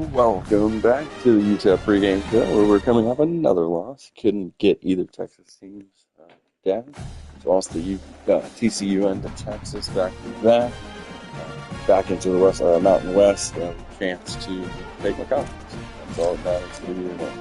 Welcome back to the UTEP pregame show, where we're coming off another loss. Couldn't get either Texas teams down. Lost the TCU and the Texas back back into the Mountain West. Chance to take my conference. That's all that matters for you today.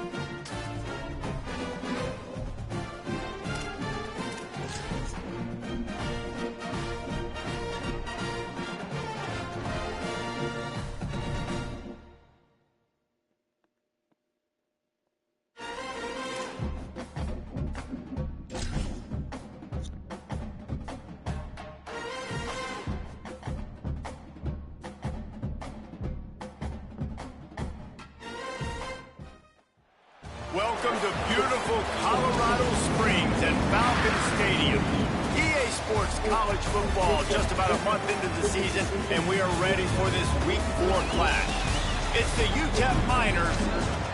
Welcome to beautiful Colorado Springs and Falcon Stadium. EA Sports College Football just about a month into the season, and we are ready for this Week 4 clash. It's the UTEP Miners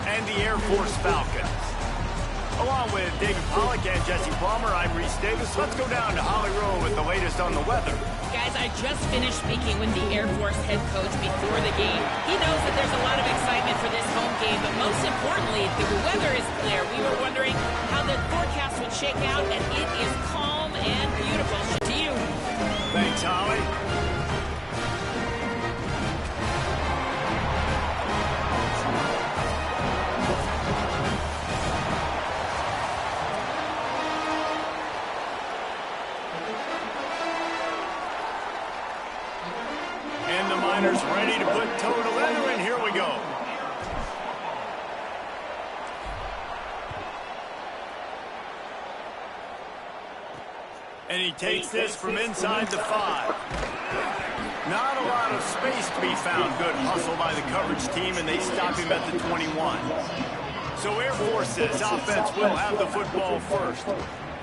and the Air Force Falcons. Along with David Pollack and Jesse Palmer, I'm Reese Davis. Let's go down to Holly Rowe with the latest on the weather. Guys, I just finished speaking with the Air Force head coach before the game. He knows that there's a lot of excitement for this home game, but most importantly, the weather is clear. We were wondering how the forecast would shake out, and it is calm and beautiful. To you. Thanks, Holly. And the Miners ready to put toe to leather, and here we go. And he takes this from inside the 5. Not a lot of space to be found. Good hustle by the coverage team, and they stop him at the 21. So Air Force's offense will have the football first.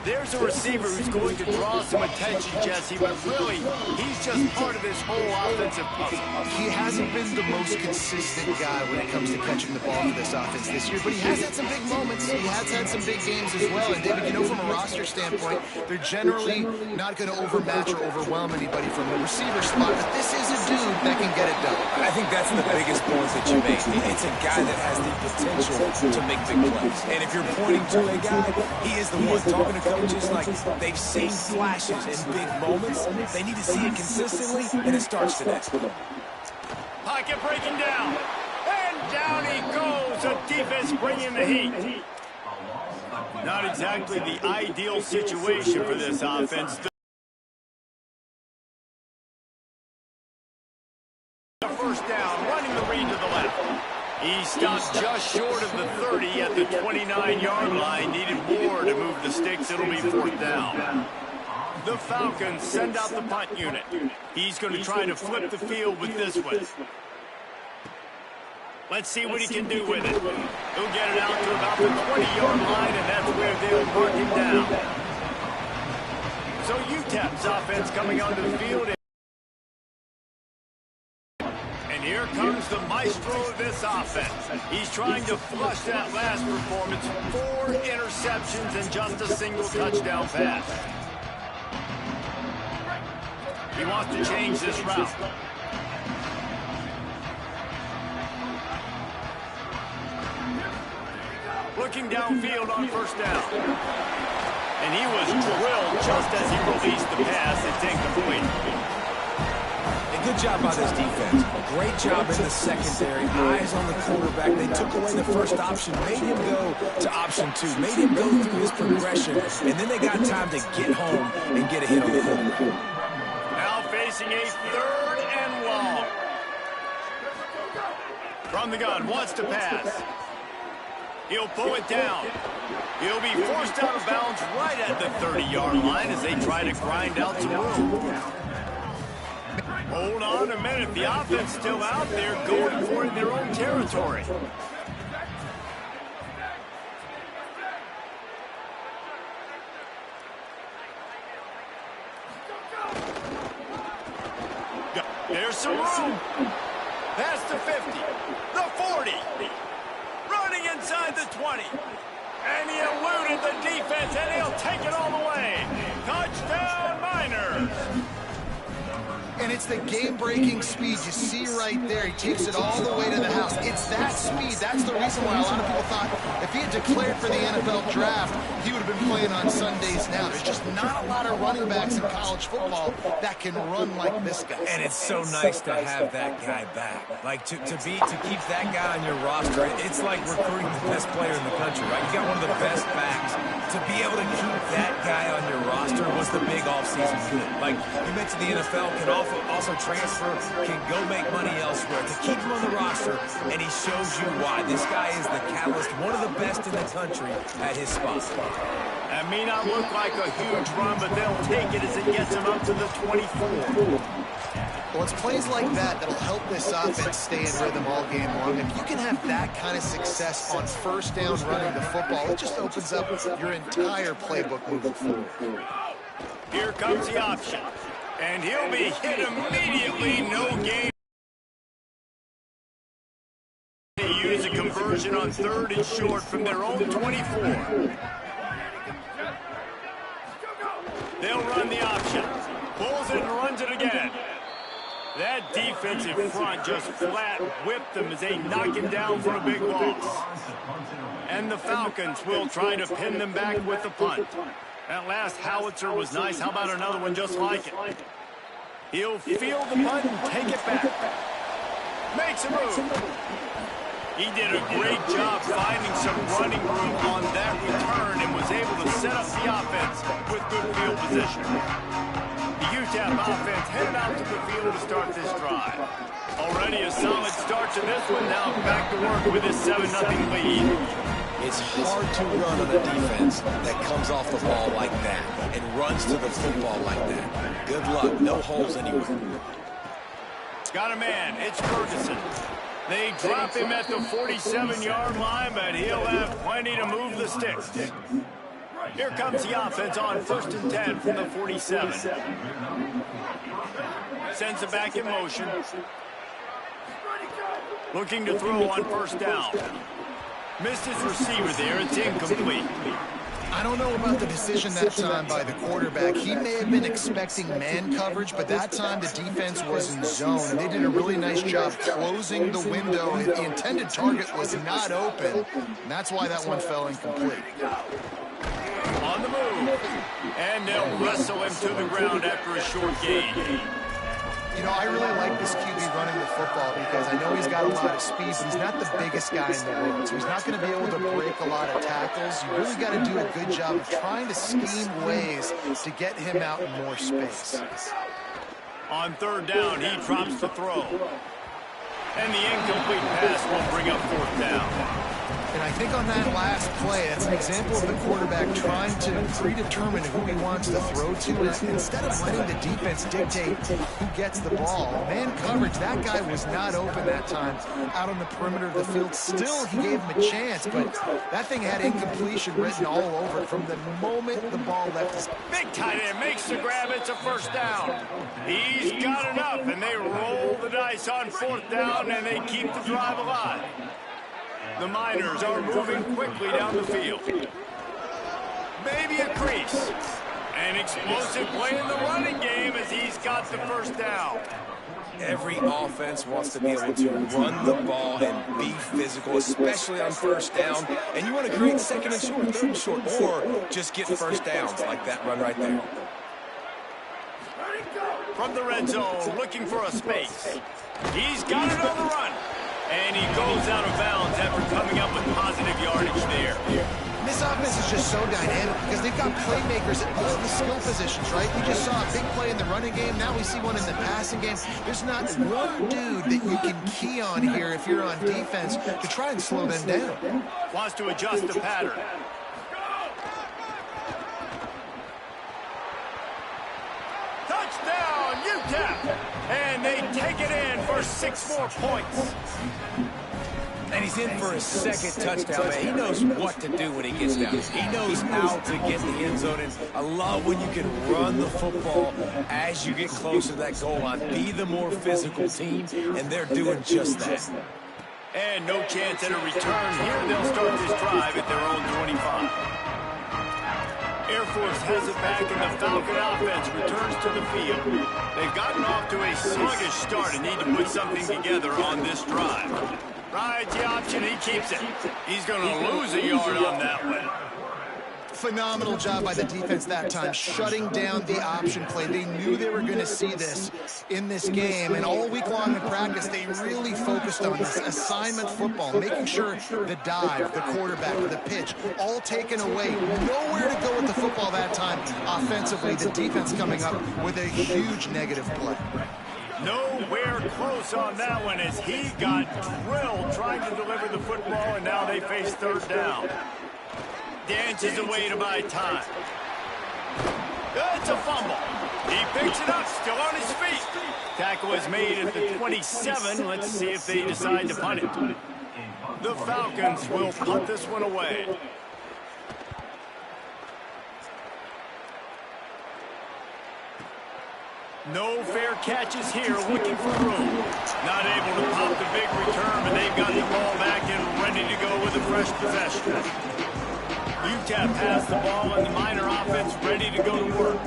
There's a receiver who's going to draw some attention, Jesse, but really, he's just part of this whole offensive puzzle. He hasn't been the most consistent guy when it comes to catching the ball for this offense this year, but he has had some big moments. He has had some big games as well. And, David, you know, from a roster standpoint, they're generally not going to overmatch or overwhelm anybody from the receiver spot, but this is a dude that can get it done. I think that's the biggest point that you made. It's a guy that has the potential to make big plays. And if you're pointing to a guy, he is the one. Talking to coaches, like, they've seen flashes in big moments. They need to see it consistently, and it starts today. Pocket breaking down. And down he goes. The defense bringing the heat. Not exactly the ideal situation for this offense. The first down, running the read to the left. He stopped just short of the 30 at the 29-yard line. Needed more to move the sticks. It'll be 4th down. The Falcons send out the punt unit. He's going to try to flip the field with this one. Let's see what he can do with it. He'll get it out to about the 20-yard line, and that's where they'll mark him down. So UTEP's offense coming onto the field. Here comes the maestro of this offense. He's trying to flush that last performance. 4 interceptions and just a single touchdown pass. He wants to change this route. Looking downfield on first down. And he was drilled just as he released the pass. It's incomplete. Good job by this defense. Great job in the secondary. Eyes on the quarterback. They took away the first option, made him go to option 2, made him go through his progression, and then they got time to get home and get a hit on the hole. Now facing a 3rd and long. From the gun, wants to pass. He'll pull it down. He'll be forced out of bounds right at the 30-yard line as they try to grind out some room. Hold on a minute. The offense still out there going for it in their own territory. There's some room. Past the 50. The 40. Running inside the 20. And he eluded the defense, and he'll take it all the way. Touchdown, Miners. And It's the game-breaking speed you see right there. He takes it all the way to the house. It's that speed. That's the reason why a lot of people thought if he had declared for the NFL draft, he would have been playing on Sundays now. There's just not a lot of running backs in college football that can run like this guy. And it's so nice to have that guy back. Like, to keep that guy on your roster, it's like recruiting the best player in the country, right? You got one of the best backs. To be able to keep that guy on your roster was the big offseason good. Like, you mentioned the NFL can also transfer, can go make money elsewhere. To keep him on the roster, and he shows you why. This guy is the catalyst, one of the best in the country at his spot. That may not look like a huge run, but they'll take it as it gets them up to the 24. Well, it's plays like that that'll help this offense stay in rhythm all game long. If you can have that kind of success on first down running the football, it just opens up your entire playbook moving forward. Here comes the option, and he'll be hit immediately. No gain. They use a conversion on 3rd and short from their own 24. They'll run the option. Pulls it and runs it again. That defensive front just flat whipped them as they knock him down for a big loss. And the Falcons will try to pin them back with the punt. That last howitzer was nice. How about another one just like it? He'll field the punt and take it back. Makes a move. He did a great job finding some running room on that return and was able to set up the offense with good field position. The UTEP offense headed out to the field to start this drive. Already a solid start to this one. Now back to work with his 7-0 lead. It's hard to run on a defense that comes off the ball like that and runs to the football like that. Good luck. No holes anywhere. Got a man. It's Ferguson. They drop him at the 47-yard line, but he'll have plenty to move the sticks. Here comes the offense on 1st and 10 from the 47. Sends it back in motion. Looking to throw on 1st down. Missed his receiver there. It's incomplete. I don't know about the decision that time by the quarterback. He may have been expecting man coverage, but that time the defense was in zone, and they did a really nice job closing the window. The intended target was not open, and that's why that one fell incomplete. On the move, and they'll wrestle him to the ground after a short gain. You know, I really like this QB running the football because I know he's got a lot of speed, but he's not the biggest guy in the world, so he's not going to be able to break a lot of tackles. You really got to do a good job of trying to scheme ways to get him out in more space. On 3rd down, he drops the throw. And the incomplete pass will bring up 4th down. And I think on that last play, that's an example of the quarterback trying to predetermine who he wants to throw to. And instead of letting the defense dictate who gets the ball, man coverage, that guy was not open that time out on the perimeter of the field. Still, he gave him a chance, but that thing had incompletion written all over it from the moment the ball left his. Big tight end makes the grab. It's a 1st down. He's got enough, and they roll the dice on 4th down, and they keep the drive alive. The Miners are moving quickly down the field. Maybe a crease. An explosive play in the running game as he's got the 1st down. Every offense wants to be able to run the ball and be physical, especially on 1st down. And you want to create 2nd and short, 3rd and short, or just get 1st downs like that run right there. From the red zone, looking for a space. He's got it on the run. And he goes out of bounds after coming up with positive yardage there. This offense is just so dynamic because they've got playmakers at all the skill positions, right? We just saw a big play in the running game. Now we see one in the passing game. There's not one dude that you can key on here if you're on defense to try and slow them down. Wants to adjust the pattern. Touchdown, UTEP! And they take it in for 6 more points. And he's in for his 2nd touchdown, man. He knows what to do when he gets down. He knows how to get the end zone. And I love when you can run the football as you get closer to that goal line. Be the more physical team, and they're doing just that. And no chance at a return here. They'll start this drive at their own 25. Air Force has it back, and the Falcon offense returns to the field. They've gotten off to a sluggish start and need to put something together on this drive. Rides the option, he keeps it. He's going to lose a yard on that one. Phenomenal job by the defense that time, shutting down the option play. They knew they were going to see this in this game, and all week long in practice, they really focused on this assignment football, making sure the dive, the quarterback, the pitch, all taken away. Nowhere to go with the football that time. Offensively, the defense coming up with a huge negative play. Nowhere close on that one as he got drilled trying to deliver the football, and now they face third down. Dances away to buy time. It's a fumble. He picks it up, still on his feet. Tackle is made at the 27. Let's see if they decide to punt it. The Falcons will punt this one away. No fair catches here, looking for room. Not able to pop the big return, but they've got the ball back and ready to go with a fresh possession. UTEP has the ball and the Miner offense ready to go to work.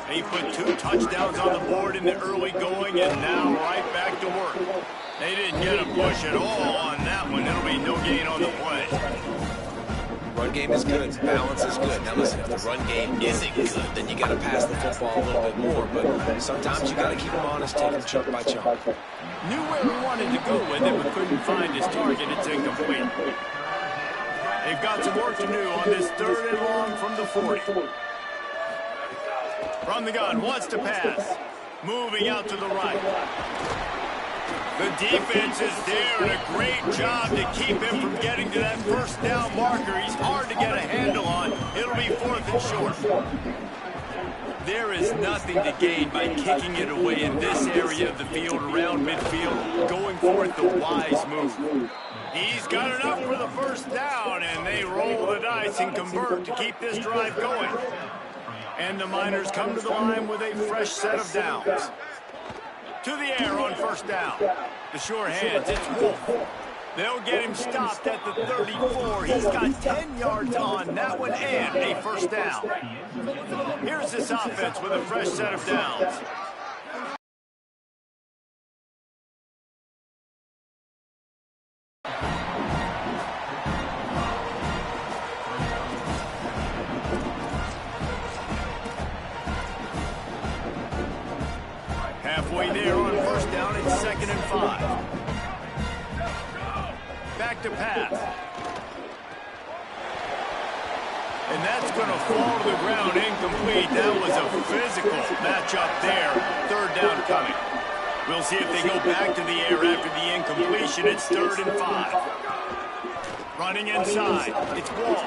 They put 2 touchdowns on the board in the early going and now right back to work. They didn't get a push at all on that one. It'll be no gain on the play. Run game is good. Balance is good. Now listen, if the run game isn't good, then you got to pass the football a little bit more. But sometimes you got to keep them honest, take them chunk by chunk. Knew where he wanted to go with it, but couldn't find his target. It's incomplete. They've got some work to do on this 3rd and long from the 40. From the gun, wants to pass. Moving out to the right. The defense is there, and a great job to keep him from getting to that first down marker. He's hard to get a handle on. It'll be 4th and short. There is nothing to gain by kicking it away in this area of the field around midfield. Going for it, the wise move. He's got enough for the first down, and they roll the dice and convert to keep this drive going. And the Miners come to the line with a fresh set of downs. To the air on first down. The sure hands, it's Wolf. They'll get him stopped at the 34. He's got 10 yards on that one and a first down. Here's this offense with a fresh set of downs. Halfway there on first down, it's 2nd and 5. Back to pass. And that's going to fall to the ground incomplete. That was a physical matchup there. 3rd down coming. We'll see if they go back to the air after the incompletion. It's 3rd and 5. Running inside. It's Wall.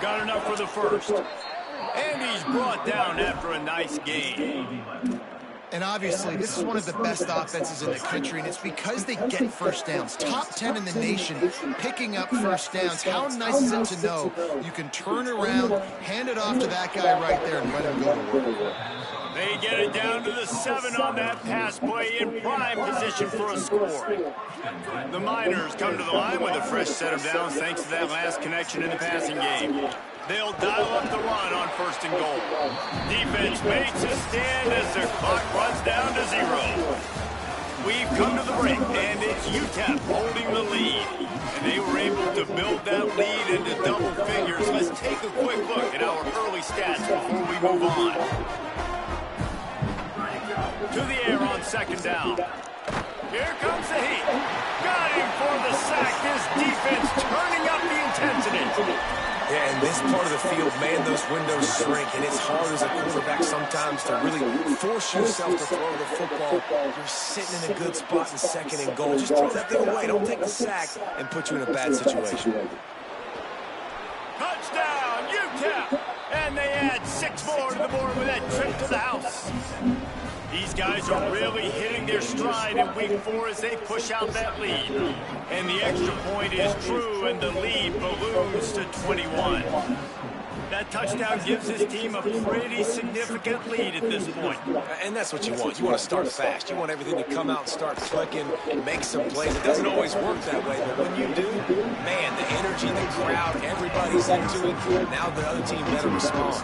Got enough for the first. And he's brought down after a nice gain. And obviously, this is one of the best offenses in the country, and it's because they get first downs. Top 10 in the nation, picking up first downs. How nice is it to know you can turn around, hand it off to that guy right there, and let him go to work. They get it down to the 7 on that pass play in prime position for a score. The Miners come to the line with a fresh set of downs thanks to that last connection in the passing game. They'll dial up the run on 1st and goal. Defense makes a stand as the clock runs down to 0. We've come to the break, and it's UTEP holding the lead. And they were able to build that lead into double figures. Let's take a quick look at our early stats before we move on. To the air on 2nd down. Here comes the heat. Got him for the sack. This defense turning up the intensity. Yeah, in this part of the field, man, those windows shrink, and it's hard as a quarterback sometimes to really force yourself to throw the football. You're sitting in a good spot in 2nd and goal. Just throw that thing away. Don't take the sack and put you in a bad situation. Touchdown, UTEP! And they add 6 more to the board with that trip to the house. These guys are really hitting their stride in week 4 as they push out that lead. And the extra point is true, and the lead balloons to 21. That That touchdown gives his team a pretty significant lead at this point. And that's what you want. You want to start fast. You want everything to come out and start clicking, make some plays. It doesn't always work that way, but when you do, man, the energy, the crowd, everybody's into it. Now the other team better respond.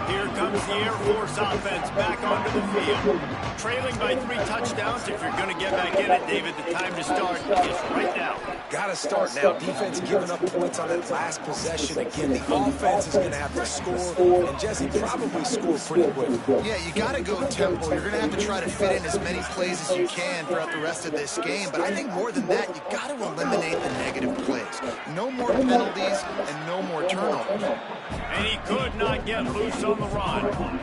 Here comes the Air Force offense back onto the field. Trailing by 3 touchdowns. If you're going to get back in it, David, the time to start is right now. Got to start now. Defense giving up points on that last possession. Again, the offense is going to have to score, and Jesse probably score pretty quick. Yeah, you got to go tempo. You're going to have to try to fit in as many plays as you can throughout the rest of this game. But I think more than that, you got to eliminate the negative plays. No more penalties and no more turnovers. And he could not get loose on the run.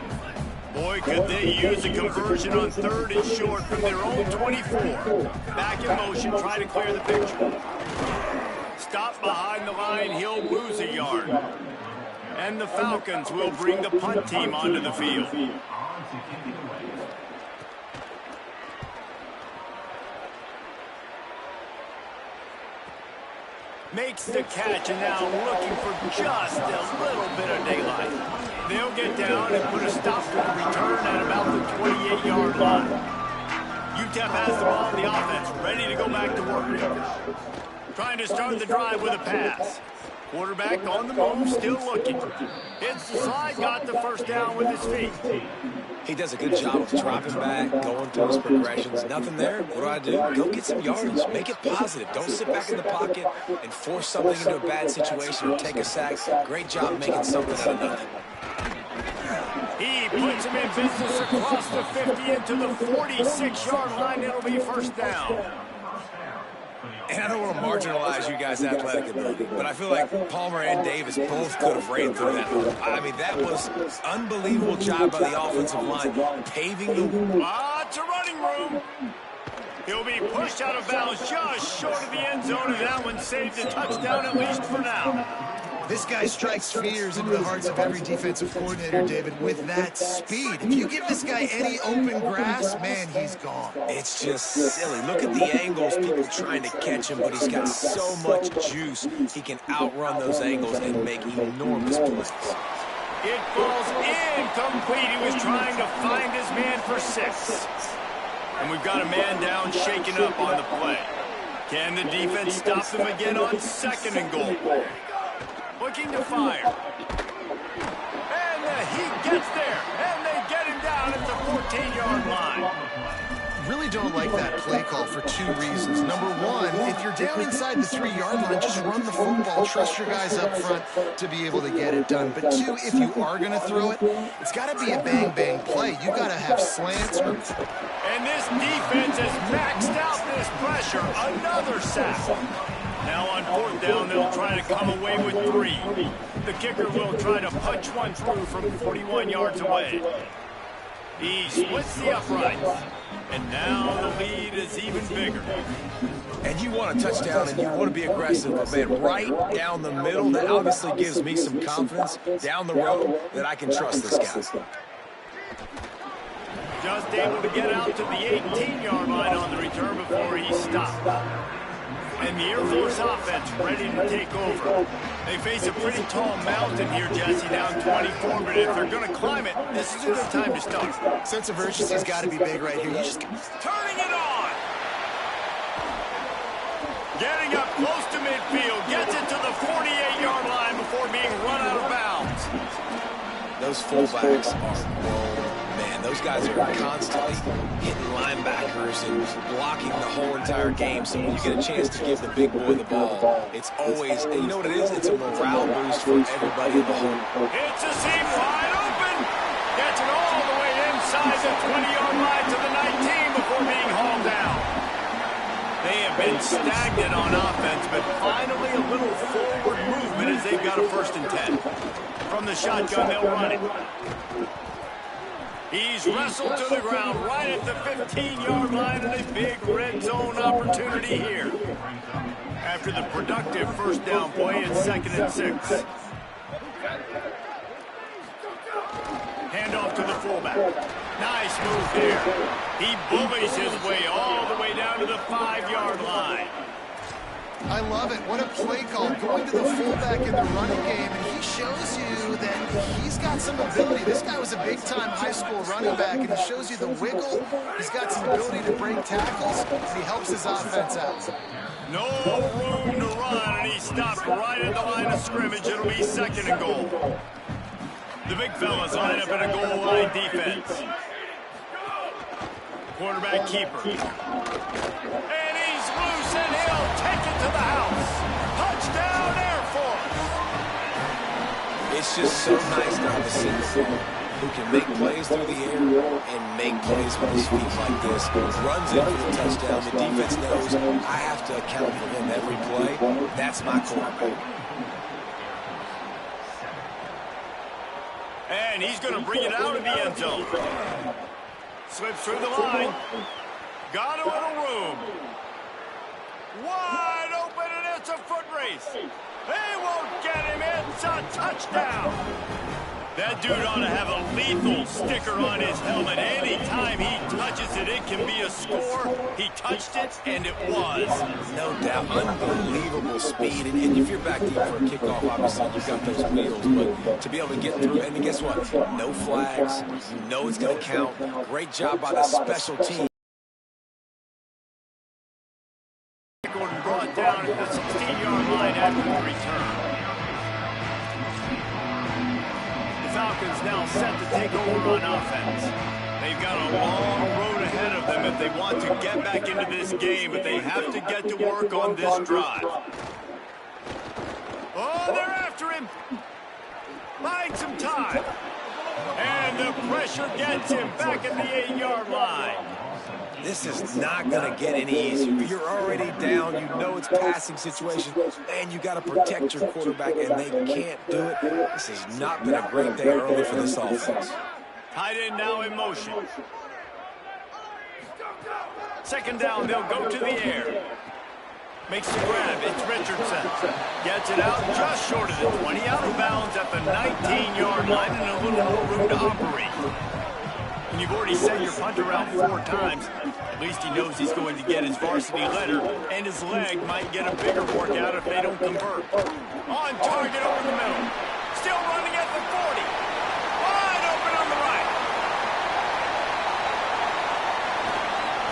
Boy, could they use a conversion on 3rd and short from their own 24. Back in motion, try to clear the picture. Stop behind the line, he'll lose a yard. And the Falcons will bring the punt team onto the field. Makes the catch, and now looking for just a little bit of daylight. They'll get down and put a stop to the return at about the 28-yard line. UTEP has the ball in the offense, ready to go back to work. Trying to start the drive with a pass. Quarterback on the move, still looking. Hits the slide, got the first down with his feet. He does a good job of dropping back, going through his progressions. Nothing there. What do? Go get some yardage. Make it positive. Don't sit back in the pocket and force something into a bad situation or take a sack. Great job making something out of nothing. He puts him in business across the 50 into the 46-yard line. It'll be first down. And I don't want to marginalize you guys' athletic ability, but I feel like Palmer and Davis both could have ran through that. I mean, that was unbelievable job by the offensive line, paving the... It's a running room. He'll be pushed out of bounds just short of the end zone, and that one saved a touchdown, at least for now. This guy strikes fears into the hearts of every defensive coordinator, David, with that speed. If you give this guy any open grass, man, he's gone. It's just silly. Look at the angles, people trying to catch him, but he's got so much juice. He can outrun those angles and make enormous plays. It falls incomplete. He was trying to find his man for 6. And we've got a man down, shaken up on the play. Can the defense stop them again on 2nd and goal? Looking to fire. And he gets there. And they get him down at the 14-yard line. Really don't like that play call for 2 reasons. Number one, if you're down inside the 3-yard line, just run the football. Trust your guys up front to be able to get it done. But 2, if you are going to throw it, it's got to be a bang-bang play. You got to have slants. And this defense has maxed out this pressure. Another sack. Now on 4th down, they'll try to come away with 3. The kicker will try to punch one through from 41 yards away. He splits the uprights. And now the lead is even bigger. And you want a touchdown and you want to be aggressive, but man, right down the middle, that obviously gives me some confidence down the road that I can trust this guy. Just able to get out to the 18-yard line on the return before he stopped. And the Air Force offense ready to take over. They face a pretty tall mountain here, Jesse, down 24, but if they're going to climb it, this is a good time to start. Sense of urgency's got to be big right here. You just turning it on. Getting up close to midfield, gets it to the 48-yard line before being run out of bounds. Those fullbacks are grown. Man, those guys are constantly hitting linebackers and blocking the whole entire game. So when you get a chance to give the big boy the ball, it's always, and you know what it is? It's a morale boost for everybody in the home. It's a seam wide open. Gets it all the way inside the 20-yard line to the 19 before being hauled down. They have been stagnant on offense, but finally a little forward movement as they've got a 1st and 10. From the shotgun, they'll run it. He's wrestled to the ground right at the 15-yard line and a big red zone opportunity here. After the productive 1st down play, it's 2nd and 6. Handoff to the fullback. Nice move there. He bullies his way all the way down to the 5-yard line. I love it. What a play call. Going to the fullback in the running game, and he shows you that he's got some ability. This guy was a big-time high school running back, and he shows you the wiggle. He's got some ability to break tackles, and he helps his offense out. No room to run, and he stopped right at the line of scrimmage. It'll be 2nd and goal. The big fellas line up in a goal line defense. Quarterback keeper. And he's loose, and he'll take it to the house. Touchdown, Air Force. It's just so nice to have a center who can make plays through the air and make plays with his feet like this. Runs in for the touchdown. The defense knows I have to account for him every play. That's my quarterback. And he's going to bring it out of the end zone. Slips through the line. Got a little room. Wide open, and it's a foot race. They won't get him. It's a touchdown. That dude ought to have a lethal sticker on his helmet. Anytime he touches it, it can be a score. He touched it, and it was. No doubt. Unbelievable speed. And if you're back deep for a kickoff, obviously you've got those wheels. But to be able to get through, and guess what? No flags. You know it's going to count. Great job by the special team. Gordon brought down at the 16-yard line after the return. Falcons now set to take over on offense. They've got a long road ahead of them if they want to get back into this game, but they have to get to work on this drive. Oh, they're after him. Buying some time. And the pressure gets him back at the 8-yard line. This is not going to get any easier. You're already down. You know it's passing situation. And you got to protect your quarterback, and they can't do it. This has not been a great day early for this offense. Tight end now in motion. 2nd down, they'll go to the air. Makes the grab. It's Richardson. Gets it out just short of the 20. Out of bounds at the 19-yard line and a little more room to operate. And you've already sent your punter out 4 times. At least he knows he's going to get his varsity letter, and his leg might get a bigger workout if they don't convert. On target over the middle. Still running at the 40. Wide open on the right.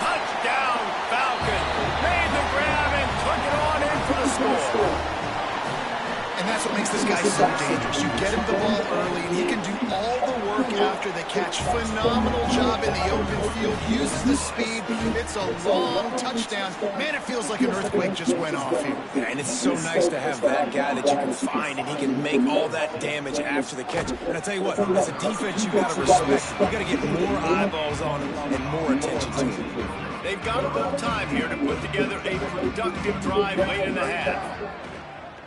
Touchdown, Falcons. Made the grab and took it on in for the score. And that's what makes this guy so dangerous. You get him the ball early, and he can do all the work after the catch. Phenomenal job in the open field. Uses the speed. It's a long touchdown. Man, it feels like an earthquake just went off here. Yeah, and it's so nice to have that guy that you can find, and he can make all that damage after the catch. And I tell you what, as a defense, you got to respect. You got to get more eyeballs on him and more attention to him. They've got a little time here to put together a productive drive late in the half.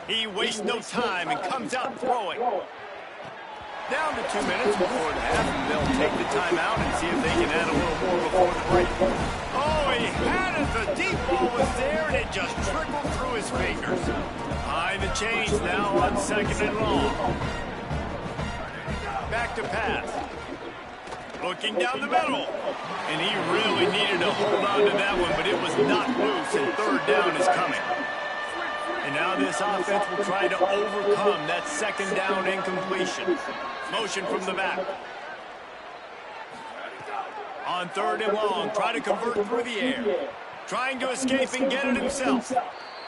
He wastes no time and comes out throwing. Down to 2 minutes before the half, and they'll take the timeout and see if they can add a little more before the break. Oh, he had it. The deep ball was there, and it just trickled through his fingers. Behind the chains now on 2nd and long. Back to pass. Looking down the middle. And he really needed to hold on to that one, but it was not loose, and 3rd down is coming. And now this offense will try to overcome that 2nd down incompletion. Motion from the back. On 3rd and long, try to convert through the air. Trying to escape and get it himself.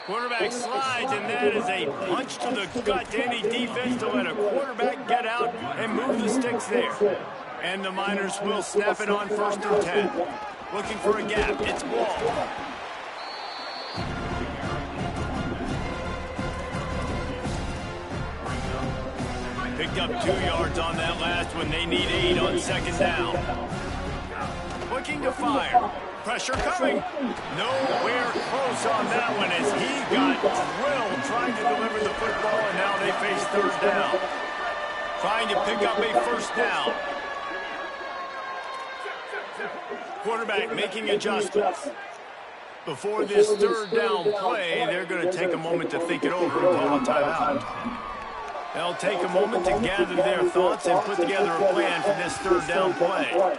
Quarterback slides, and that is a punch to the gut to any defense to let a quarterback get out and move the sticks there. And the Miners will snap it on 1st and 10. Looking for a gap. It's ball. Picked up 2 yards on that last one. They need 8 on 2nd down. Looking to fire. Pressure coming. Nowhere close on that one as he got drilled trying to deliver the football, and now they face 3rd down. Trying to pick up a 1st down. Quarterback making adjustments. Before this 3rd down play, they're going to take a moment to think it over and call a timeout. They'll take a moment to gather their thoughts and put together a plan for this 3rd down play.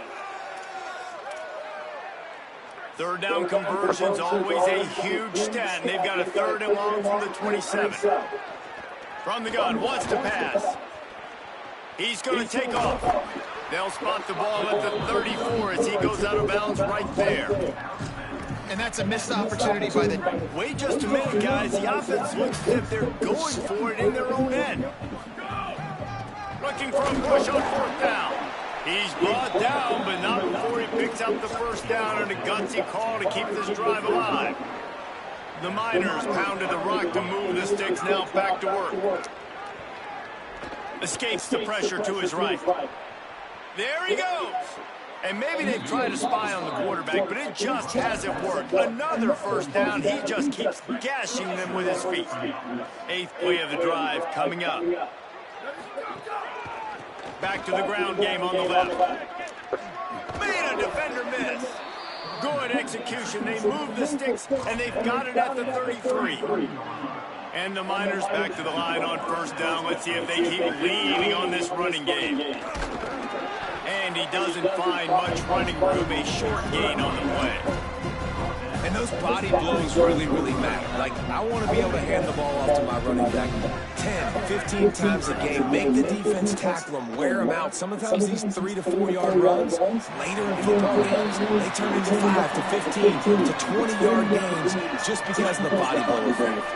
Third down conversion's always a huge stat, and they've got a 3rd and long from the 27. From the gun, wants to pass. He's going to take off. They'll spot the ball at the 34 as he goes out of bounds right there. And that's a missed opportunity by the... Wait just a minute, guys. The offense looks as if they're going for it in their own end. Looking for a push on 4th down. He's brought down, but not before he picks up the 1st down, and a gutsy call to keep this drive alive. The Miners pounded the rock to move the sticks, now back to work. Escapes the pressure to his right. There he goes. And maybe they've tried to spy on the quarterback, but it just hasn't worked. Another 1st down. He just keeps gashing them with his feet. 8th play of the drive coming up. Back to the ground game on the left. Made a defender miss. Good execution. They move the sticks, and they've got it at the 33. And the Miners back to the line on 1st down. Let's see if they keep leaning on this running game. And he doesn't find much running room. A short gain on the play. And those body blows really, really matter. Like, I want to be able to hand the ball off to my running back 10, 15 times a game. Make the defense tackle them, wear them out. Sometimes these 3 to 4 yard runs, later in football games, they turn into 5 to 15 to 20-yard gains just because of the body blow effect.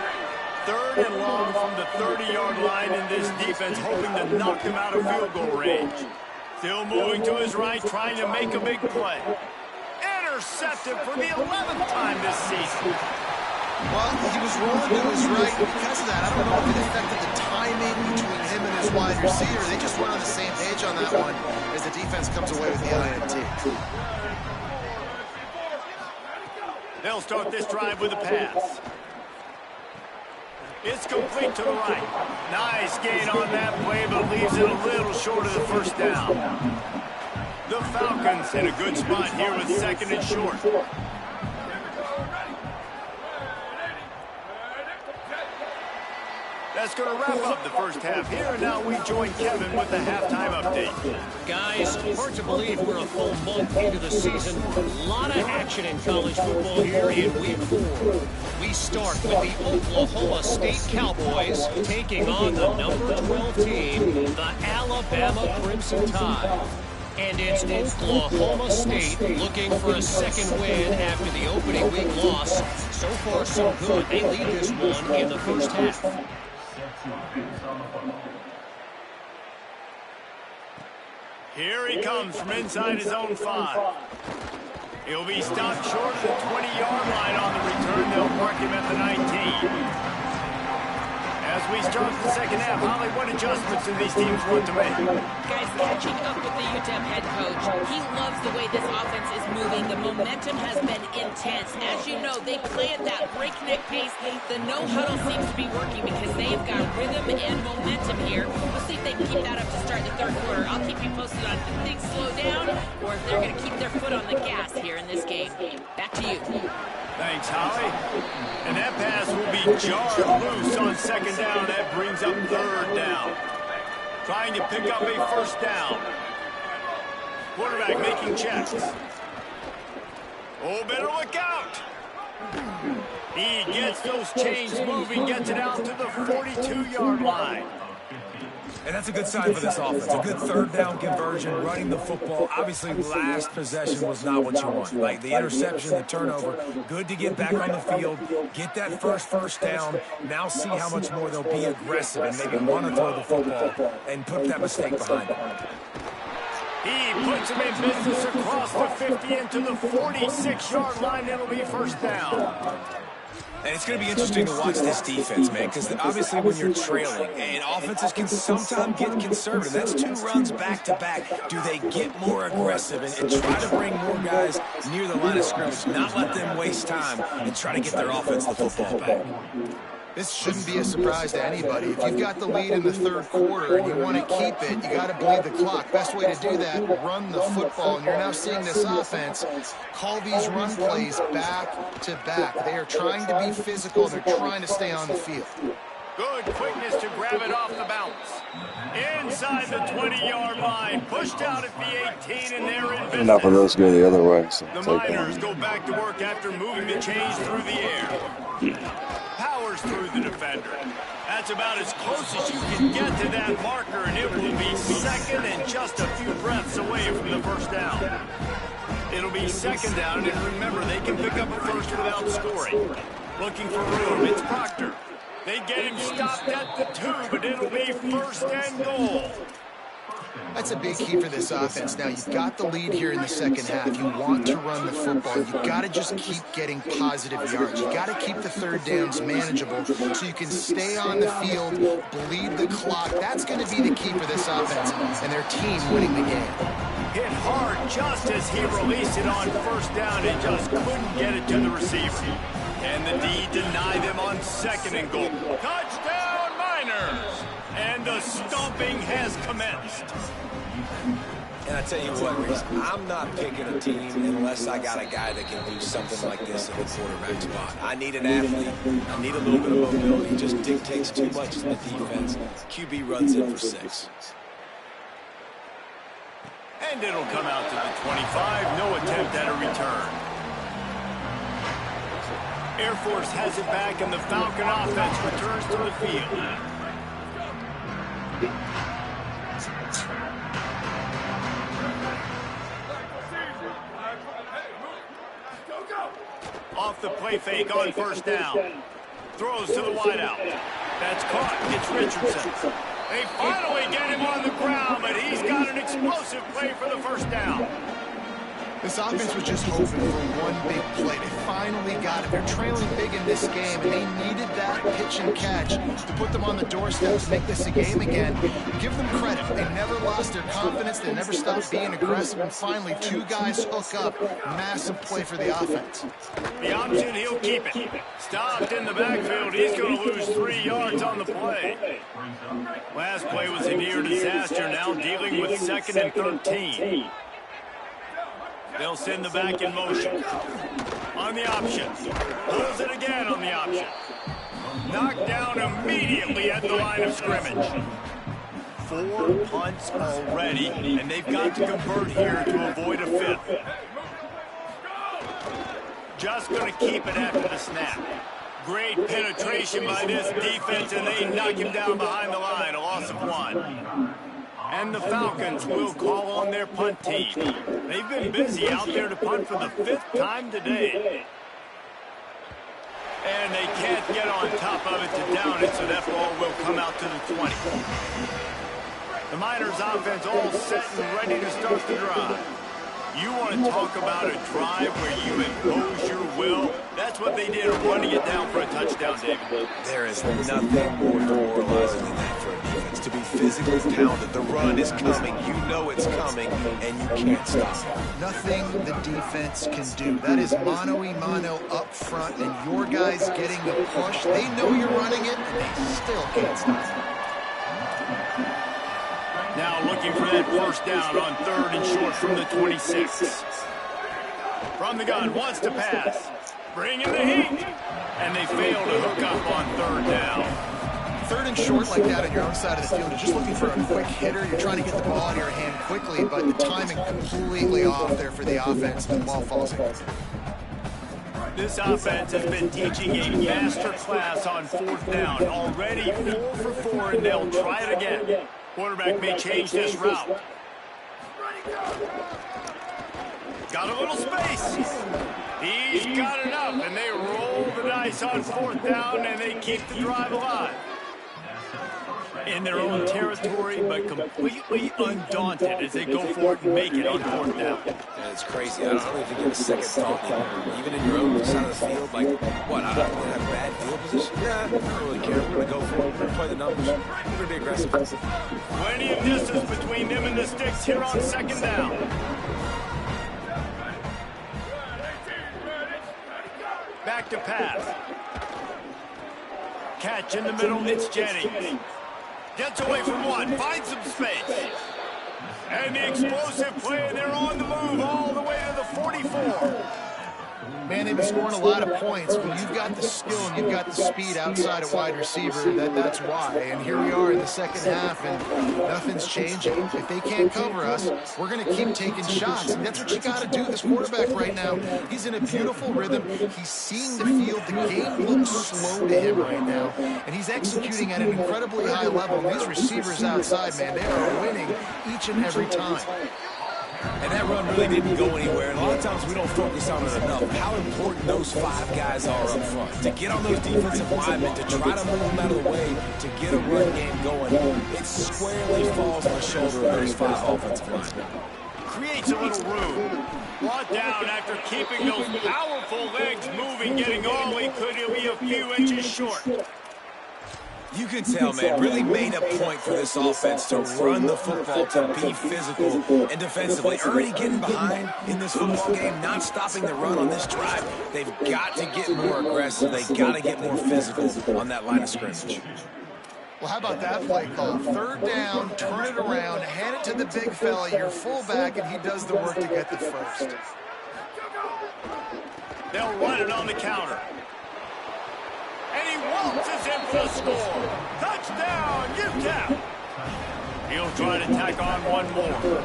3rd and long from the 30-yard line in this defense, hoping to knock them out of field goal range. Still moving to his right, trying to make a big play. Intercepted for the 11th time this season. Well, he was rolling to his right. Because of that, I don't know if it affected the timing between him and his wide receiver. They just weren't on the same page on that one as the defense comes away with the INT. They'll start this drive with a pass. It's complete to the right. Nice gain on that play, but leaves it a little short of the 1st down. The Falcons in a good spot here with 2nd and short. That's going to wrap up the 1st half here, and now we join Kevin with the halftime update. Guys, hard to believe we're a full month into the season. A lot of action in college football here in Week 4. We start with the Oklahoma State Cowboys taking on the number 12 team, the Alabama Crimson Tide. And it's Oklahoma State looking for a 2nd win after the opening week loss. So far, so good. They lead this one in the 1st half. Here he comes from inside his own 5. He'll be stopped short of the 20-yard line on the return. They'll mark him at the 19. As we start the 2nd half, Holly, what adjustments do these teams want to make? Guys, catching up with the UTEP head coach, he loves the way this offense is moving. The momentum has been intense. As you know, they play at that breakneck pace. The no-huddle seems to be working because they've got rhythm and momentum here. We'll see if they can keep that up to start the 3rd quarter. I'll keep you posted on if things slow down or if they're going to keep their foot on the gas here in this game. Back to you. Thanks, Holly. And that pass will be jarred loose on 2nd down. That brings up 3rd down. Trying to pick up a 1st down. Quarterback making checks. Oh, better look out. He gets those chains moving, gets it out to the 42-yard line. And that's a good sign for this offense. A good 3rd down conversion, running the football. Obviously, last possession was not what you want. Like the interception, the turnover. Good to get back on the field, get that first down. Now see how much more they'll be aggressive and maybe want to throw the football and put that mistake behind them. He puts him in business across the 50 into the 46-yard line. It'll be 1st down. And it's going to be interesting to watch this defense, man, because obviously when you're trailing, and offenses can sometimes get conservative. That's 2 runs back-to-back. Do they get more aggressive and try to bring more guys near the line of scrimmage, not let them waste time, and try to get their offense the football back? This shouldn't be a surprise to anybody. If you've got the lead in the 3rd quarter and you want to keep it, you got to bleed the clock. Best way to do that, run the football. And you're now seeing this offense call these run plays back to back. They are trying to be physical. They're trying to stay on the field. Good quickness to grab it off the bounce. Inside the 20-yard line, pushed out at the 18, and they're in business. Enough of those go the other way. So the Miners go back to work after moving the chains through the air. Powers through the defender. That's about as close as you can get to that marker, and it will be second and just a few breaths away from the first down. It'll be second down, and remember, they can pick up a first without scoring. Looking for room, it's Proctor. They get him stopped at the 2, but it'll be first and goal. That's a big key for this offense. Now, you've got the lead here in the second half. You want to run the football. You've got to just keep getting positive yards. You've got to keep the third downs manageable so you can stay on the field, bleed the clock. That's going to be the key for this offense and their team winning the game. Hit hard just as he released it on first down and just couldn't get it to the receiver. And the D deny them on second and goal. Touchdown, Miners! And the stomping has commenced. And I tell you what, Reese, I'm not picking a team unless I got a guy that can do something like this in the quarterback spot. I need an athlete. I need a little bit of mobility. He just dictates too much in the defense. QB runs in for 6. And it'll come out to the 25. No attempt at a return. Air Force has it back, and the Falcon offense returns to the field. Off the play fake on first down. Throws to the wideout. That's caught. It's Richardson. They finally get him on the ground, but he's got an explosive play for the first down. This offense was just hoping for one big play. They finally got it. They're trailing big in this game, and they needed that pitch and catch to put them on the doorstep to make this a game again. Give them credit. They never lost their confidence. They never stopped being aggressive, and finally 2 guys hook up. Massive play for the offense. The option, he'll keep it. Stopped in the backfield. He's going to lose 3 yards on the play. Last play was a near disaster. Now dealing with 2nd and 13. They'll send the back in motion. On the option. Pulls it again on the option. Knocked down immediately at the line of scrimmage. 4 punts already, and they've got to convert here to avoid a 5th. Just going to keep it after the snap. Great penetration by this defense, and they knock him down behind the line. A loss of 1. And the Falcons will call on their punt team. They've been busy out there to punt for the 5th time today. And they can't get on top of it to down it, so that ball will come out to the 20. The Miners offense all set and ready to start the drive. You want to talk about a drive where you impose your will? That's what they did, running it down for a touchdown, David. There is nothing more demoralizing than that for a defense. To be physically pounded. The run is coming. You know it's coming, and you can't stop it. Nothing the defense can do. That is mano-a-mano up front, and your guys getting the push. They know you're running it, and they still can't stop it. Now looking for that first down on 3rd and short from the 26. From the gun, wants to pass. Bring in the heat. And they fail to hook up on 3rd down. 3rd and short like that on your own side of the field. You're just looking for a quick hitter. You're trying to get the ball out of your hand quickly, but the timing completely off there for the offense. The ball falls in. This offense has been teaching a master class on 4th down. Already 4 for 4, and they'll try it again. Quarterback may change this route. Got a little space. He's got enough, and they roll the dice on 4th down, and they keep the drive alive. In their own territory, but completely undaunted as they go for it and make it on 4th down. Yeah, it's crazy. I don't know if you get a second thought anymore. Even in your own side of the field, like, what, I don't really have bad field position? Yeah, I don't really care. We're going to go for it. We're going to play the numbers. We're going to be aggressive. Plenty of distance between them and the sticks here on 2nd down. Back to pass. Catch in the middle, it's Jennings. Gets away from 1, finds some space. And the explosive play, they're on the move all the way to the 44. Man, and they've been scoring a lot of points. When you've got the skill and you've got the speed outside a wide receiver, that's why. And here we are in the second half, and nothing's changing. If they can't cover us, we're going to keep taking shots. And that's what you got to do. This quarterback right now, he's in a beautiful rhythm. He's seeing the field. The game looks slow to him right now, and he's executing at an incredibly high level. And these receivers outside, man, they are winning each and every time. And that run really didn't go anywhere. And a lot of times we don't focus on it enough. How important those 5 guys are up front. To get on those defensive linemen, to try to move them out of the way, to get a run game going, it squarely falls on the shoulder of those 5 offensive linemen. Creates a little room. Brought down after keeping those powerful legs moving, getting all he could. He'll be a few inches short. You can tell, man, really made a point for this offense to run the football, to be physical and defensively. Already getting behind in this football game, not stopping the run on this drive. They've got to get more aggressive. They've got to get more physical on that line of scrimmage. Well, how about that play call? Third down, turn it around, hand it to the big fella, your fullback, and he does the work to get the first. They'll run it on the counter. And he waltzes in for the score. Touchdown, UTEP. He'll try to tack on one more.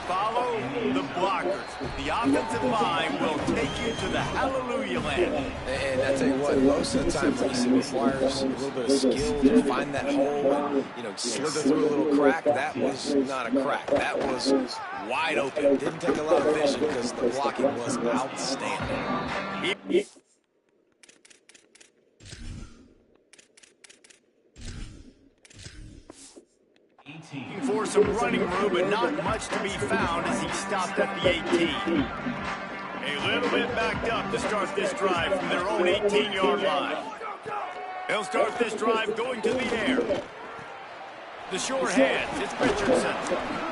Follow the blockers. The offensive line will take you to the hallelujah land. And I tell you what, most of the time, Reese, requires a little bit of skill to find that hole and, slither through a little crack. That was not a crack. That was wide open. Didn't take a lot of vision because the blocking was outstanding. Looking for some running room, but not much to be found as he stopped at the 18. A little bit backed up to start this drive from their own 18-yard line. They'll start this drive going to the air. The short hands, it's Richardson.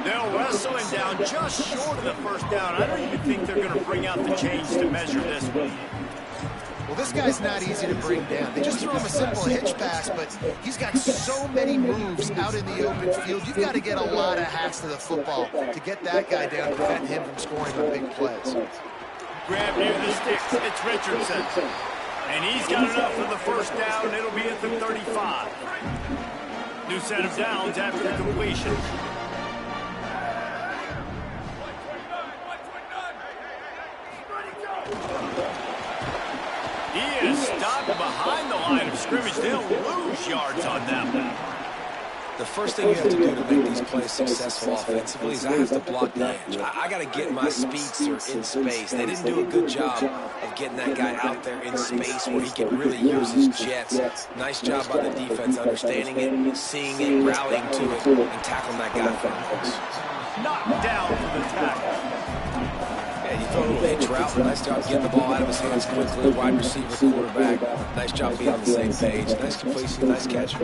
They'll wrestle him down just short of the first down. I don't even think they're going to bring out the chains to measure this one. Well, this guy's not easy to bring down. They just threw him a simple hitch pass, but he's got so many moves out in the open field. You've got to get a lot of hacks to the football to get that guy down to prevent him from scoring on big plays. Grab near the sticks, it's Richardson. And he's got enough for the first down. It'll be at the 35. New set of downs after the completion. He is stopped behind the line of scrimmage. They'll lose yards on that one. The first thing you have to do to make these plays successful offensively is I have to block the edge. I got to get my speedster in space. They didn't do a good job of getting that guy out there in space where he can really use his jets. Nice job by the defense understanding it, seeing it, rallying to it, and tackling that guy for the Knocked down for the tackle. Yeah, you throw a little hitch route. Nice job getting the ball out of his hands quickly. Wide receiver, quarterback. Nice job being on the same page. Nice completion, nice catch.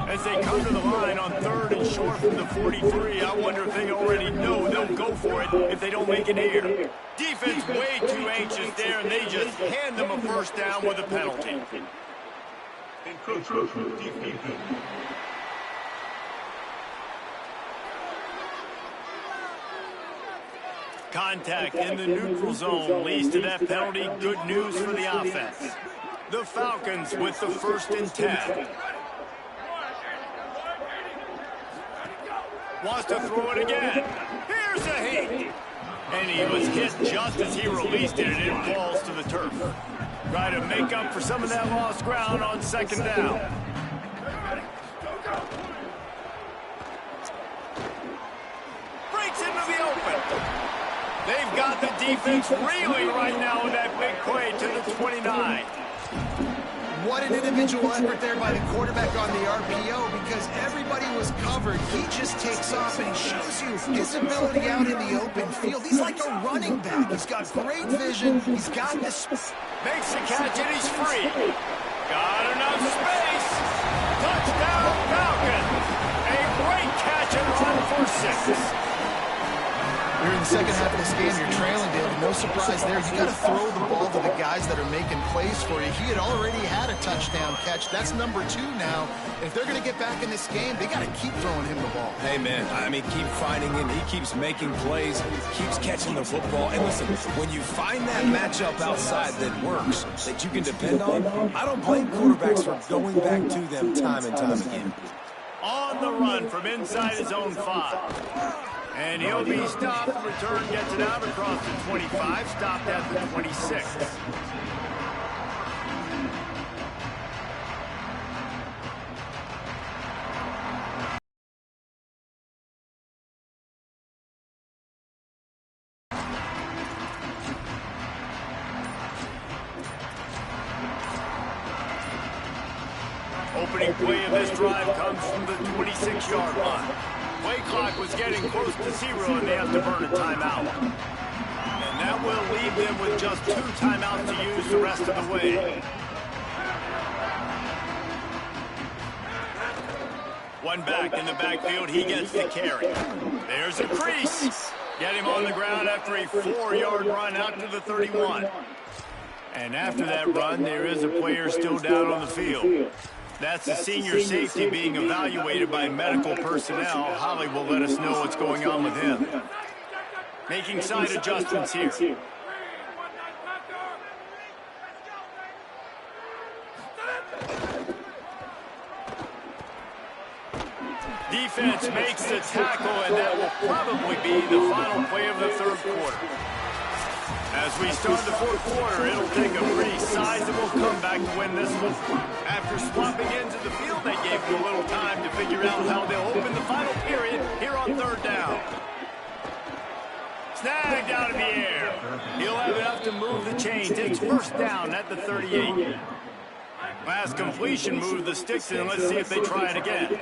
As they come to the line on 3rd and short from the 43, I wonder if they already know they'll go for it if they don't make it here. Defense way too anxious there, and they just hand them a first down with a penalty. Contact in the neutral zone leads to that penalty. Good news for the offense. The Falcons with the 1st and 10. Wants to throw it again. Here's a hit. And he was hit just as he released it, and it falls to the turf. Try to make up for some of that lost ground on 2nd down. Breaks into the open. They've got the defense reeling right now with that big play to the 29. What an individual effort there by the quarterback on the RPO, because everybody was covered. He just takes off, and he shows you his ability out in the open field. He's like a running back. He's got great vision. He's got this. Makes the catch, and he's free. Got enough space. Touchdown, Falcons. A great catch and run for 6. You're in the second half of this game, you're trailing, David. No surprise there. You got to throw the ball to the guys that are making plays for you. He had already had a touchdown catch. That's number 2 now. If they're going to get back in this game, they got to keep throwing him the ball. Amen. I mean, keep finding him. He keeps making plays, keeps catching the football. And listen, when you find that matchup outside that works, that you can depend on, I don't blame quarterbacks for going back to them time and time again. On the run from inside his own 5. And he'll be stopped. Return gets it out across the 25, stopped at the 26. Opening play of this drive comes from the 26-yard line. Play clock was getting close to 0, and they have to burn a timeout. And that will leave them with just 2 timeouts to use the rest of the way. One back in the backfield, he gets the carry. There's a crease. Get him on the ground after a 4-yard run out to the 31. And after that run, there is a player still down on the field. That's the senior safety being evaluated by medical personnel. Holly will let us know what's going on with him. Making side adjustments here. Defense makes the tackle, and that will probably be the final play of the 3rd quarter. As we start the 4th quarter, it'll take a pretty sizable comeback to win this one. After swapping into the field, they gave them a little time to figure out how they'll open the final period here on 3rd down. Snagged out of the air. He'll have enough to move the chains. It's 1st down at the 38. Last completion moved the sticks in. Let's see if they try it again.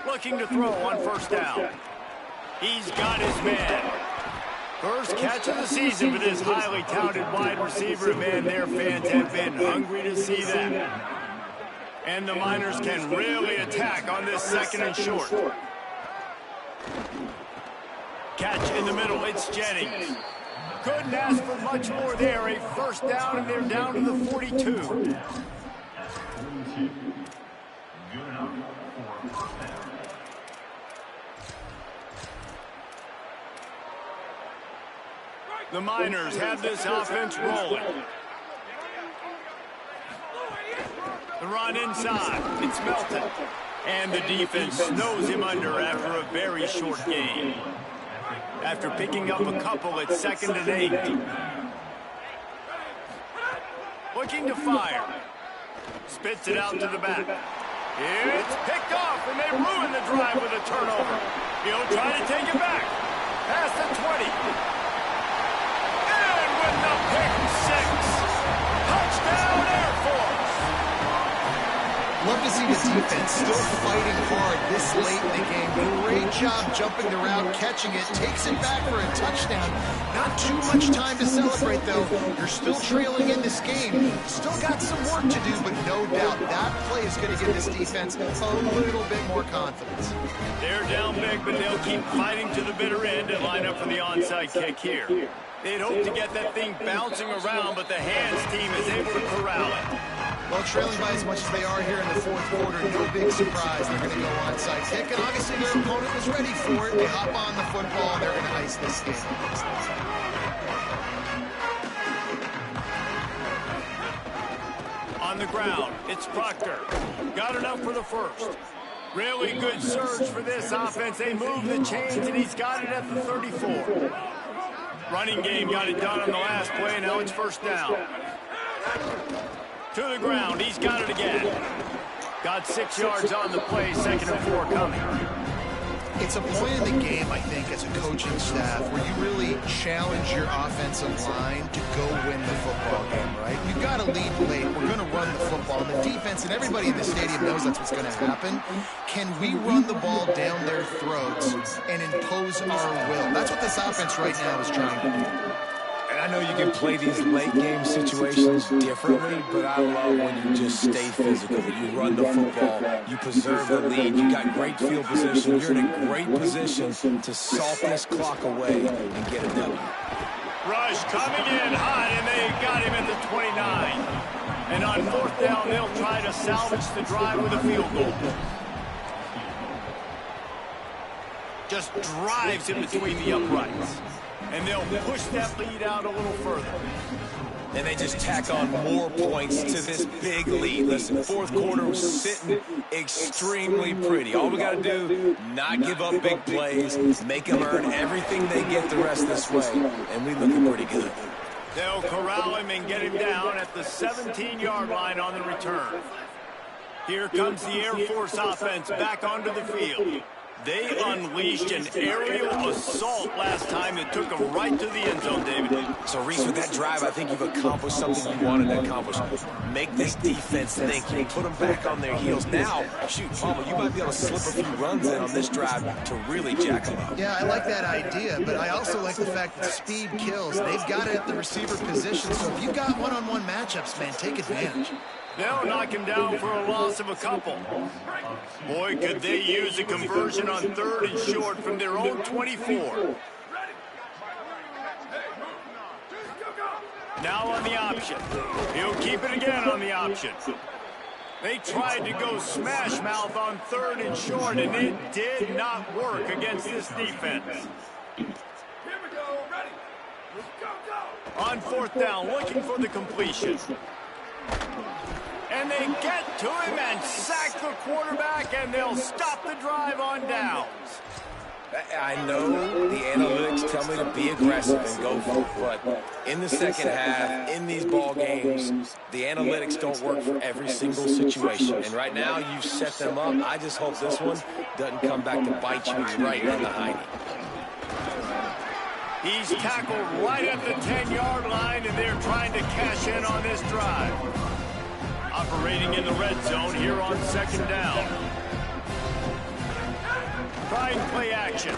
Looking to throw on 1st down. He's got his man. First catch of the season for this highly touted wide receiver. Man, their fans have been hungry to see that. And the Miners can really attack on this 2nd and short. Catch in the middle, it's Jennings. Couldn't ask for much more there. A 1st down, and they're down to the 42. The Miners have this offense rolling. The run inside. It's Melton. And the defense snows him under after a very short game. After picking up a couple at 2nd and 8. Looking to fire. Spits it out to the back. It's picked off, and they ruin the drive with a turnover. He'll try to take it back. Past the 20. And the pick 6. Touchdown, Air Force. Love to see the defense still fighting hard this late in the game. Great job jumping the route, catching it, takes it back for a touchdown. Not too much time to celebrate, though. You're still trailing in this game. Still got some work to do, but no doubt that play is going to give this defense a little bit more confidence. They're down big, but they'll keep fighting to the bitter end and line up for the onside kick here. They'd hope to get that thing bouncing around, but the hands team is able to corral it. Well, trailing by as much as they are here in the 4th quarter, no big surprise. They're going to go onside kick, and obviously their opponent was ready for it. They hop on the football, and they're going to ice this game. On the ground, it's Proctor. Got enough for the 1st. Really good surge for this offense. They move the chains, and he's got it at the 34. Running game got it done on the last play. Now it's 1st down. To the ground. He's got it again. Got 6 yards on the play. 2nd and 4 coming. It's a point in the game, I think, as a coaching staff, where you really challenge your offensive line to go win the football game, right? You've got to lead late. We're going to run the football. The defense and everybody in the stadium knows that's what's going to happen. Can we run the ball down their throats and impose our will? That's what this offense right now is trying to do. And I know you can play these late-game situations differently, but I love when you just stay physical. You run the football. You preserve the lead. You got great field position. You're in a great position to salt this clock away and get a W. Rush coming in hot, and they got him at the 29. And on 4th down, they'll try to salvage the drive with a field goal. Just drives it between the uprights. And they'll push that lead out a little further. And they just tack on more points to this big lead. Listen, 4th quarter was sitting extremely pretty. All we got to do, not give up big plays, make them earn everything they get the rest of this way, and we looking pretty good. They'll corral him and get him down at the 17-yard line on the return. Here comes the Air Force offense back onto the field. They unleashed an aerial assault last time that took them right to the end zone, David. So, Reese, with that drive, I think you've accomplished something you wanted to accomplish. Make this defense think. You put them back on their heels. Now, shoot, Palmer, you might be able to slip a few runs in on this drive to really jack them up. Yeah, I like that idea, but I also like the fact that speed kills. They've got it at the receiver position, so if you've got one-on-one matchups, man, take advantage. They'll knock him down for a loss of a couple. Boy, could they use a conversion on 3rd and short from their own 24. Now on the option. He'll keep it again on the option. They tried to go smash mouth on 3rd and short, and it did not work against this defense. On 4th down, looking for the completion. And they get to him and sack the quarterback, and they'll stop the drive on downs. I know the analytics tell me to be aggressive and go for it, but in the second half, in these ball games, the analytics don't work for every single situation. And right now, you've set them up. I just hope this one doesn't come back to bite you right in the hiney. He's tackled right at the 10-yard line, and they're trying to cash in on this drive. Operating in the red zone here on 2nd down. Trying play action.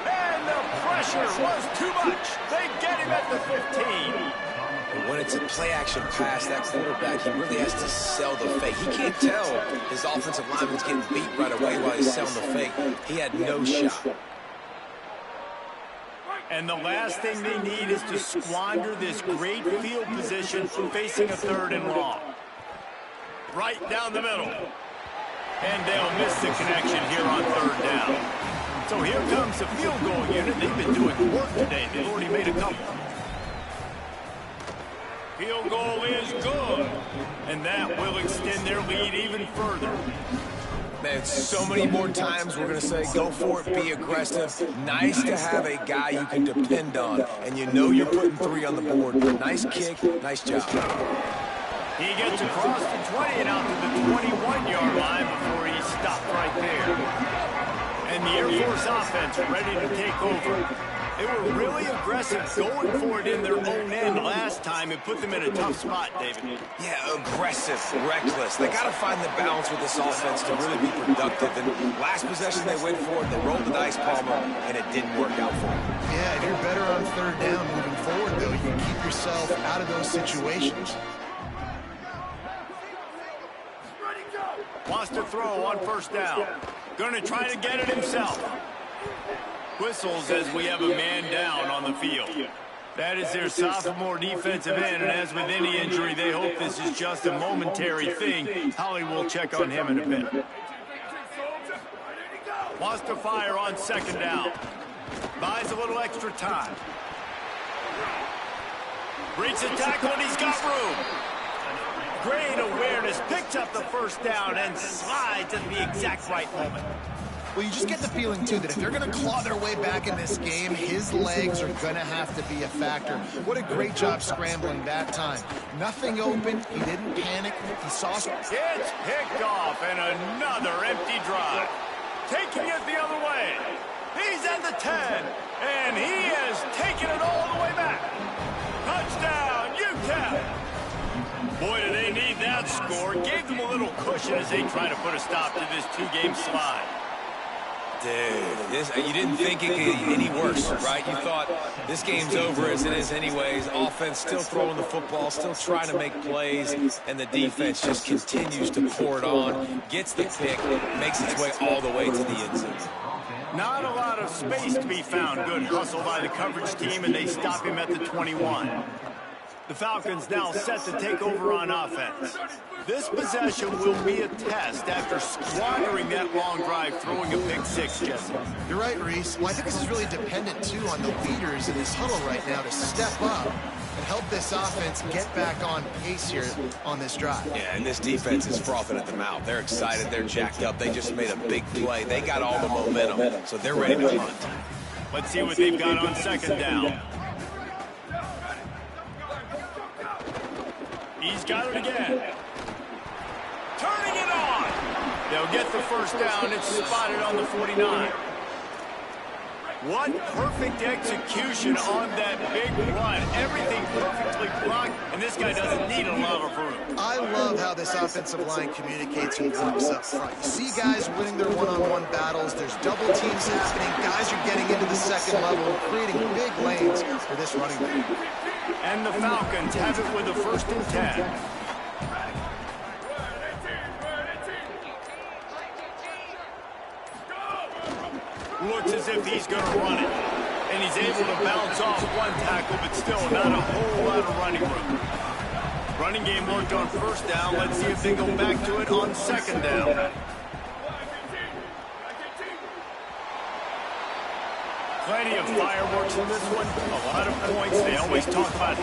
And the pressure was too much. They get him at the 15. And when it's a play-action pass, that quarterback, he really has to sell the fake. He can't tell his offensive lineman's getting beat right away while he's selling the fake. He had no shot. And the last thing they need is to squander this great field position facing a 3rd and long. Right down the middle. And they'll miss the connection here on 3rd down. So here comes the field goal unit. They've been doing work today. They've already made a couple. Field goal is good. And that will extend their lead even further. Man, so many more times we're going to say, go for it, be aggressive. Nice to have a guy you can depend on, and you know you're putting 3 on the board. Nice kick, nice job. He gets across the 20 and out to the 21-yard line before he's stopped right there. And the Air Force offense ready to take over. They were really aggressive going for it in their own end last time and put them in a tough spot, David. Yeah, aggressive, reckless. They got to find the balance with this offense to really be productive. And last possession they went for it, they rolled the dice, Palmer, and it didn't work out for them. Yeah, if you're better on 3rd down moving forward, though, you can keep yourself out of those situations. Wants to throw on 1st down. Going to try to get it himself. Whistles as we have a man down on the field. That is their sophomore defensive end, and as with any injury, they hope this is just a momentary thing. Holly will check on him in a bit. Wants to fire on 2nd down. Buys a little extra time. Breaks a tackle, and he's got room. Great awareness, picks up the 1st down, and slides at the exact right moment. Well, you just get the feeling, too, that if they're going to claw their way back in this game, his legs are going to have to be a factor. What a great job scrambling that time. Nothing open. He didn't panic. He saw... It's picked off, and another empty drive. Taking it the other way. He's at the 10, and he has taken it all the way back. Touchdown, UTEP. Boy, do they need that score. Gave them a little cushion as they try to put a stop to this 2-game slide. Dude, you didn't think it could get any worse, right? You thought this game's over as it is anyways. Offense still throwing the football, still trying to make plays, and the defense just continues to pour it on, gets the pick, makes its way all the way to the end zone. Not a lot of space to be found. Good hustle by the coverage team, and they stop him at the 21. The Falcons now set to take over on offense. This possession will be a test after squandering that long drive, throwing a pick six, Jesse. You're right, Reese. Well, I think this is really dependent, too, on the leaders in this huddle right now to step up and help this offense get back on pace here on this drive. Yeah, and this defense is frothing at the mouth. They're excited. They're jacked up. They just made a big play. They got all the momentum, so they're ready to hunt. Let's see what they've got on second down. He's got it again. Turning it on. They'll get the first down. It's spotted on the 49. What perfect execution on that big run. Everything perfectly blocked, and this guy doesn't need a lot of room. I love how this offensive line communicates and works up front. You see guys winning their one-on-one battles. There's double teams happening. Guys are getting into the second level, creating big lanes for this running back. And the Falcons have it with a 1st and 10. Looks as if he's going to run it. And he's able to bounce off one tackle, but still not a whole lot of running room. Running game worked on 1st down. Let's see if they go back to it on 2nd down. Plenty of fireworks in this one. A lot of points. They always talk about